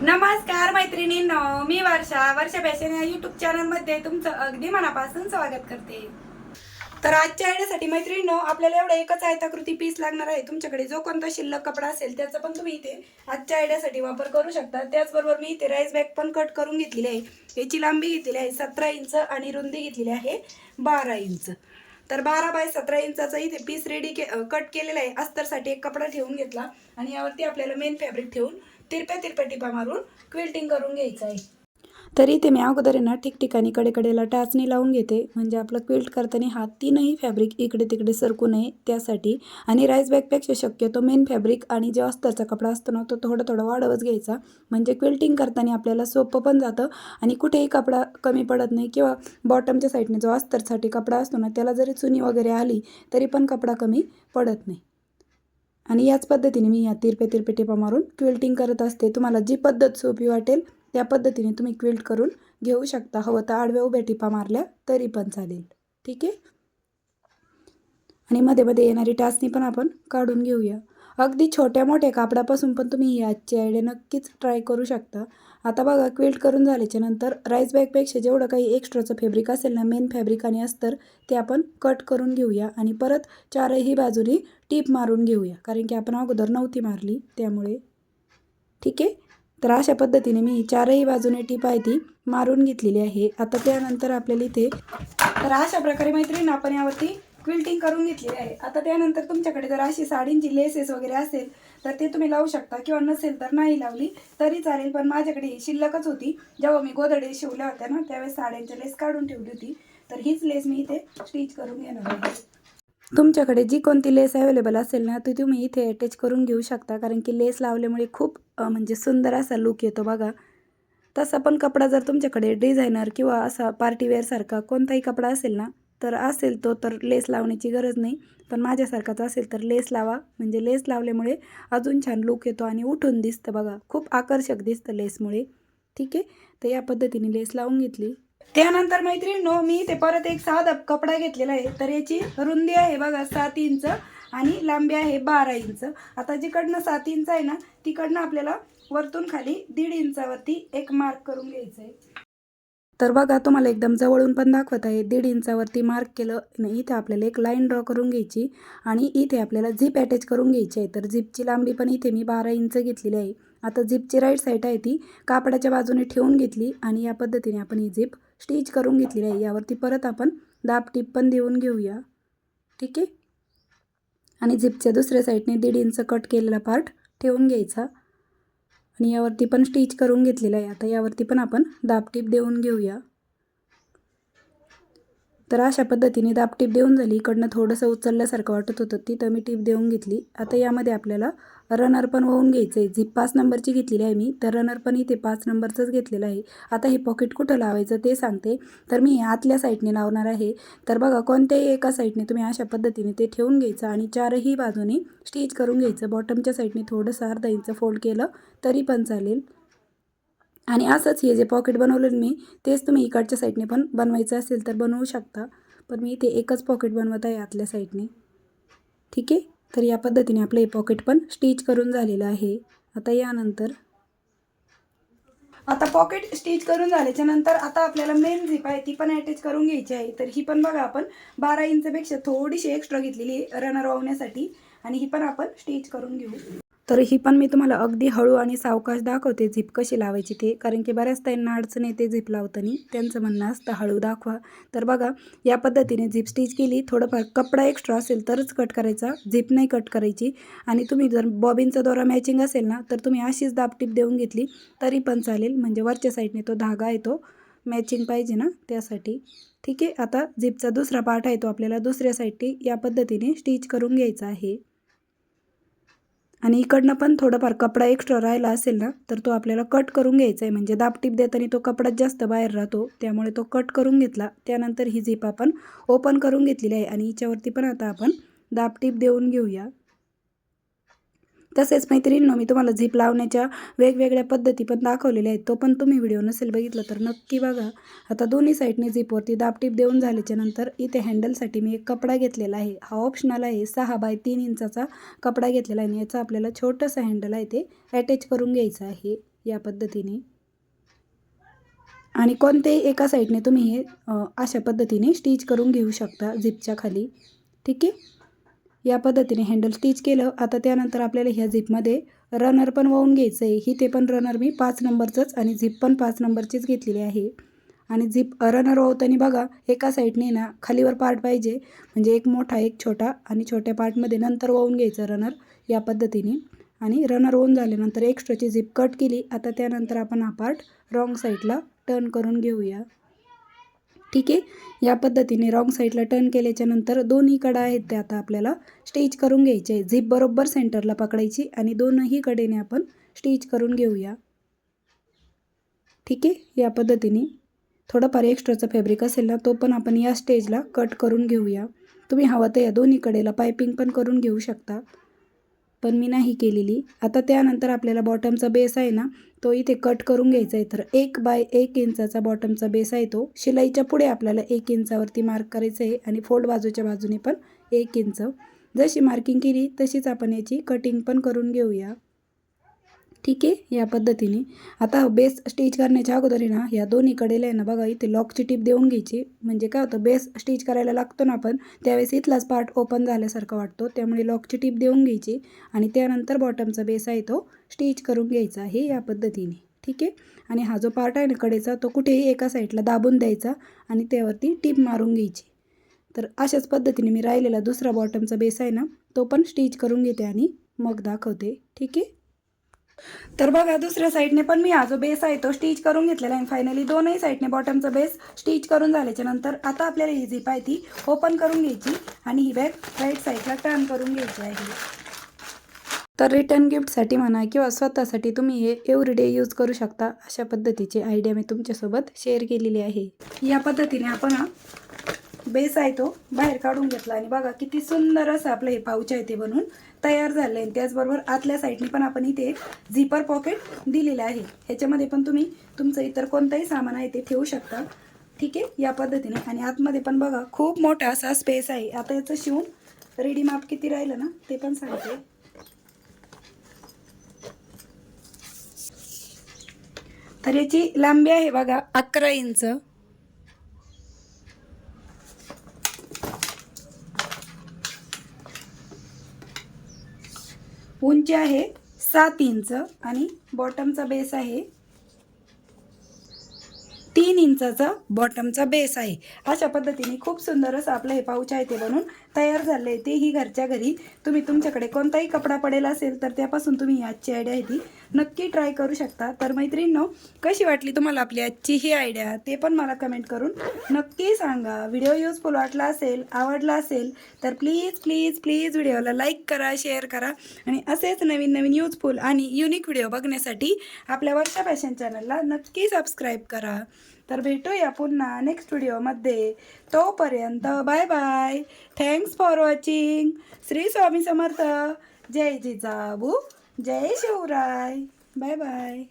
नमस्कार मैत्रिणींनो, मी वर्षा फॅशन या यूट्यूब चॅनलमध्ये तुमचं अगदी मनापासून स्वागत करते. तर आजच्या आयडियासाठी मैत्रिणींनो, आपल्याला एवढा एकच आयताकृती पीस लागणार आहे. तुमच्याकडे जो कोणता शिल्लक कपडा असेल त्याचा पण तुम्ही इथे आजच्या आयडियासाठी वापर करू शकता. त्याचबरोबर मी इथे राईस बॅग पण कट करून घेतलेली आहे. याची लांबी घेतलेली आहे 17 इंच आणि रुंदी घेतलेली आहे 12 इंच. तर 12 बाय 17 इंचाचा इथे पीस रेडी कट केलेला आहे. अस्तरसाठी एक कपडा ठेवून घेतला आणि यावरती आपल्याला मेन फॅब्रिक ठेवून तिरप्या टिपा मारून क्विल्टिंग करून घ्यायचं आहे. तरी ते मी अगोदर ना ठिकठिकाणी कडेकडेला टाचणी लावून घेते, म्हणजे आपलं क्विल्ट करताना हा तीनही फॅब्रिक इकडे तिकडे सरकू नये त्यासाठी. आणि राईस बॅगपेक्षा शक्यतो मेन फॅब्रिक आणि जो अस्तरचा कपडा असतो ना तो थोडं वाढवच घ्यायचा, म्हणजे क्विल्टिंग करताना आपल्याला सोपं पण जातं आणि कुठेही कपडा कमी पडत नाही. किंवा बॉटमच्या साईडने जो अस्तरसाठी कपडा असतो ना त्याला जरी चुनी वगैरे आली तरी पण कपडा कमी पडत नाही. आणि याच पद्धतीने मी या तिरपे टिपा मारून क्विल्टिंग करत असते. तुम्हाला जी पद्धत सोपी वाटेल त्या पद्धतीने तुम्ही क्विल्ट करून घेऊ शकता. हवं तर आडव्या उभ्या टिपा मारल्या तरी पण चालेल. ठीक आहे. आणि मध्ये येणारी टाचणी पण आपण काढून घेऊया. अगदी छोट्या मोठ्या कापडापासून पण तुम्ही ही आजची आयडिया नक्कीच ट्राय करू शकता. आता बघा, क्विल्ट करून झाल्याच्या नंतर राईस बॅगपेक्षा जेवढं काही एक्स्ट्राचं फॅब्रिक असेल ना, मेन फॅब्रिक आणि अस्तर, ते आपण कट करून घेऊया आणि परत चारही बाजूनी टीप मारून घेऊया, कारण की आपण अगोदर नव्हती मारली त्यामुळे. ठीक आहे. तर अशा पद्धतीने मी चारही बाजूने टीप आहे ती मारून घेतलेली आहे. आता त्यानंतर आपल्याला इथे तर अशा प्रकारे मैत्रिणी आपण यावरती क्विल्टिंग करून घेतलेली आहे. आता त्यानंतर तुमच्याकडे जर अशी साडींची लेसेस वगैरे असेल तर ते तुम्ही लावू शकता, किंवा नसेल तर नाही लावली तरी चालेल. पण माझ्याकडे ही शिल्लकच होती. जेव्हा मी गोधडी शिवल्या होत्या ना त्यावेळेस साड्यांची लेस काढून ठेवली होती. तर हीच लेस मी इथे स्टिच करून घेणार आहे. तुमच्याकडे जी कोणती लेस अवेलेबल असेल ना ती तुम्ही इथे अटॅच करून घेऊ शकता, कारण की लेस लावल्यामुळे खूप म्हणजे सुंदर असा लुक येतो बघा. तसा पण कपडा जर तुमच्याकडे डिझायनर किंवा असा पार्टीवेअरसारखा कोणताही कपडा असेल ना तर असेल तो तर लेस लावण्याची गरज नाही. पण माझ्यासारखाच असेल तर लेस लावा, म्हणजे लेस लावल्यामुळे अजून छान लुक येतो आणि उठून दिसतं बघा, खूप आकर्षक दिसतं लेसमुळे. ठीक आहे. तर या पद्धतीने लेस लावून घेतली. त्यानंतर मैत्रिणींनो, मी ते परत एक साधा कपडा घेतलेला आहे. तर याची रुंदी आहे बघा 7 इंच आणि लांबी आहे 12 इंच. आता जिकडनं 7 इंच आहे ना तिकडनं आपल्याला वरतून खाली 1.5 इंचावरती एक मार्क करून घ्यायचं आहे. तर बघा, तुम्हाला एकदम जवळून पण दाखवत आहे. 1.5 इंचावरती मार्क केलं नाही, इथे आपल्याला एक लाईन ड्रॉ करून घ्यायची आणि इथे आपल्याला झिप अटॅच करून घ्यायची आहे. तर झिपची लांबी पण इथे मी 12 इंच घेतलेली आहे. आता झिपची राईट साईड आहे ती कापडाच्या बाजूने ठेवून घेतली आणि या पद्धतीने आपण ही झिप स्टिच करून घेतलेली आहे. यावरती परत आपण दाब टीप पण देऊन घेऊया. ठीक आहे. आणि झिपच्या दुसऱ्या साईडने 1.5 इंच कट केलेला पार्ट ठेवून घ्यायचा आणि यावरती पण स्टिच करून घेतलेला आहे. आता यावरती पण आपण दाब टीप देऊन घेऊया. तर अशा पद्धतीने दाब टीप देऊन झाली. इकडनं थोडंसं उचलल्यासारखं वाटत होतं, तिथं मी टीप देऊन घेतली. आता यामध्ये आपल्याला रनर पण होऊन घ्यायचं आहे. झिप 5 नंबरची घेतलेली आहे मी, तर रनर पण इथे 5 नंबरचंच घेतलेलं आहे. आता हे पॉकेट कुठं लावायचं ते सांगते. तर मी आतल्या साईडने लावणार आहे. तर बघा, कोणत्याही एका साईडने तुम्ही अशा पद्धतीने ते ठेवून घ्यायचं आणि चारही बाजूने स्टिच करून घ्यायचं. बॉटमच्या साईडने थोडंसं अर्धा इंच फोल्ड केलं तरी पण चालेल. आणि असंच हे जे पॉकेट बनवलं मी तेच तुम्ही इकडच्या साईडने पण बनवायचं असेल तर बनवू शकता. पण मी इथे एकच पॉकेट बनवत आहे आतल्या साईडने. ठीक आहे. तर या पद्धतीने आपलं हे पॉकेट पण स्टिच करून झालेलं आहे. आता यानंतर पॉकेट स्टिच करून झाल्याच्या नंतर आता आपल्याला मेन झिप आहे ती पण अटॅच करून घ्यायची आहे. तर ही पण बघा, आपण 12 इंचपेक्षा थोडीशी एक्स्ट्रा घेतलेली रनर वावण्यासाठी आणि ही पण आपण स्टिच करून घेऊ. तर ही पण मी तुम्हाला अगदी हळू आणि सावकाश दाखवते झिप कशी लावायची ते, कारण की बऱ्याच ताईंना अडचण येते झिप लावताना. त्यांचं म्हणणं असतं हळू दाखवा. तर बघा, या पद्धतीने झिप स्टिच केली. थोडंफार कपडा एक्स्ट्रा असेल तरच कट करायचा, झिप नाही कट करायची. आणि तुम्ही जर बॉबिनचा दोरा मॅचिंग असेल ना तर तुम्ही अशीच दाबटीप देऊन घेतली तरी पण चालेल, म्हणजे वरच्या साईडने तो धागा आहे तो मॅचिंग पाहिजे ना त्यासाठी. ठीक आहे. आता झिपचा दुसरा पार्ट आहे तो आपल्याला दुसऱ्या साईडने या पद्धतीने स्टिच करून घ्यायचा आहे. आणि इकडनं पण थोडंफार कपडा एक्स्ट्रा राहिला असेल ना तर तो आपल्याला कट करून घ्यायचा आहे, म्हणजे दाबटीप देताना तो कपडा जास्त बाहेर राहतो त्यामुळे तो कट करून घेतला. त्यानंतर ही झिप आपण ओपन करून घेतलेली आहे आणि हिच्यावरती पण आता आपण दाबटीप देऊन घेऊया. तसेच मैत्रिणींनो, मी तुम्हाला झिप लावण्याच्या वेगवेगळ्या पद्धती पण दाखवलेल्या आहेत. तो पण तुम्ही व्हिडिओ नसेल बघितला तर नक्की बघा. आता दोन्ही साईडने झिपवरती दाबटीप देऊन झाल्याच्या नंतर इथे हँडलसाठी मी एक कपडा घेतलेला आहे. हा ऑप्शनल आहे. 6 बाय 3 इंचाचा कपडा घेतलेला आहे आणि याचं आपल्याला छोटंसं हँडल आहे ते अटॅच करून घ्यायचं आहे. या पद्धतीने. आणि कोणत्याही एका साईडने तुम्ही हे अशा पद्धतीने स्टिच करून घेऊ शकता झिपच्या खाली. ठीक आहे. या पद्धतीने हँडल स्टिच केलं. आता त्यानंतर आपल्याला ह्या झिपमध्ये रनर पण वाहून घ्यायचं आहे. ही ते पण रनर मी 5 नंबरचंच आणि झिप पण 5 नंबरचीच घेतलेली आहे. आणि झिप रनर वाहताना बघा एका साईडने ना खालीवर पार्ट पाहिजे, म्हणजे एक मोठा एक छोटा, आणि छोट्या पार्टमध्ये नंतर वाहून घ्यायचं रनर या पद्धतीने. आणि रनर होऊन झाल्यानंतर एक्स्ट्राची झिप कट केली. आता त्यानंतर आपण हा पार्ट रॉंग साईडला टर्न करून घेऊया. ठीक आहे. या पद्धतीने रॉंग साईडला टर्न केल्याच्या नंतर दोन्ही कडा आहेत ते आता आपल्याला स्टिच करून घ्यायचे आहे. झिप बरोबर सेंटरला पकडायची आणि दोनही कडेने आपण स्टिच करून घेऊया. ठीक आहे. या पद्धतीने थोडंफार एक्स्ट्राचं फॅब्रिक असेल ना तो पण आपण या स्टेजला कट करून घेऊया. तुम्ही हवं तर या दोन्ही कडेला पायपिंग पण करून घेऊ शकता, पण मी नाही केलेली. आता त्यानंतर आपल्याला बॉटमचा बेस आहे ना तो इथे कट करून घ्यायचा आहे. तर 1 बाय 1 इंचाचा बॉटमचा बेस आहे तो. शिलाईच्या पुढे आपल्याला 1 इंचावरती मार्क करायचं आहे आणि फोल्ड बाजूच्या बाजूने पण 1 इंच. जशी मार्किंग केली तशीच आपण याची कटिंग पण करून घेऊया. ठीक आहे. या पद्धतीने आता बेस स्टिच करण्याच्या अगोदर ना या दोन्ही कडेला आहे ना बघा इथे लॉकची टीप देऊन घ्यायची. म्हणजे काय होतं, बेस स्टिच करायला लागतो ना आपण त्यावेळेस इथलाच पार्ट ओपन झाल्यासारखं वाटतो, त्यामुळे लॉकची टीप देऊन घ्यायची आणि त्यानंतर बॉटमचा बेस आहे तो स्टिच करून घ्यायचा आहे या पद्धतीने. ठीक आहे. आणि हा जो पार्ट आहे ना कडेचा तो कुठेही एका साईडला दाबून द्यायचा आणि त्यावरती टीप मारून घ्यायची. तर अशाच पद्धतीने मी राहिलेला दुसरा बॉटमचा बेस आहे ना तो पण स्टिच करून घेते आणि मग दाखवते. ठीक आहे. तर बघा दुसऱ्या साईडने पण मी हा जो बेस आहे तो स्टिच करून घेतलेला आहे. फायनली दोनही साईडने बॉटमचा बेस स्टिच करून झाल्याच्या नंतर आता आपल्याला ही झिप आहे ती ओपन करून घ्यायची आणि ही बॅग राईट साईडला टर्न करून घ्यायची आहे. तर रिटर्न गिफ्टसाठी म्हणा किंवा स्वतःसाठी तुम्ही हे एव्हरीडे यूज करू शकता. अशा पद्धतीची आयडिया मी तुमच्यासोबत शेअर केलेली आहे. या पद्धतीने आपण बेस आहे तो बाहेर काढून घेतला आणि बघा किती सुंदर असं आपलं हे पाऊच आहे ते बनून तयार झालं आहे. त्याचबरोबर आतल्या साईडने पण आपण इथे एक झिपर पॉकेट दिलेलं आहे. ह्याच्यामध्ये पण तुम्ही तुमचं इतर कोणतंही सामान आहे ते ठेवू शकता. ठीक आहे. या पद्धतीने आणि आतमध्ये पण बघा खूप मोठा असा स्पेस आहे. आता याचं शिवून रेडी माप किती राहिलं ना ते पण सांगते. तर याची लांबी आहे बघा 11 इंच. उंची आहे 7 इंच आणि बॉटमचा बेस आहे 3 इंचाचा बॉटमचा बेस आहे. अशा पद्धतीने खूप सुंदर असं आपलं हे पाऊच आहे ते बनून तयार झालं आहे. तेही घरच्या घरी. तुम्ही तुमच्याकडे कोणताही कपडा पडेल असेल तर त्यापासून तुम्ही आजची आयडिया आहे ती नक्की ट्राय करू शकता. तर मैत्रिणींनो, कशी वाटली तुम्हाला आपली आजची ही आयडिया ते पण मला कमेंट करून नक्की सांगा. व्हिडिओ युजफुल वाटला असेल, आवडला असेल तर प्लीज प्लीज प्लीज व्हिडिओला लाईक करा, शेअर करा आणि असेच नवीन नवीन युजफुल आणि युनिक व्हिडिओ बघण्यासाठी आपल्या वर्षा फॅशन चॅनलला नक्की सबस्क्राईब करा. तर भेटूया पुन्हा नेक्स्ट व्हिडिओमध्ये. तोपर्यंत bye bye. Thanks for watching. Shri Swami Samarth. जय जिजाऊ, जय शिवराय. Bye bye.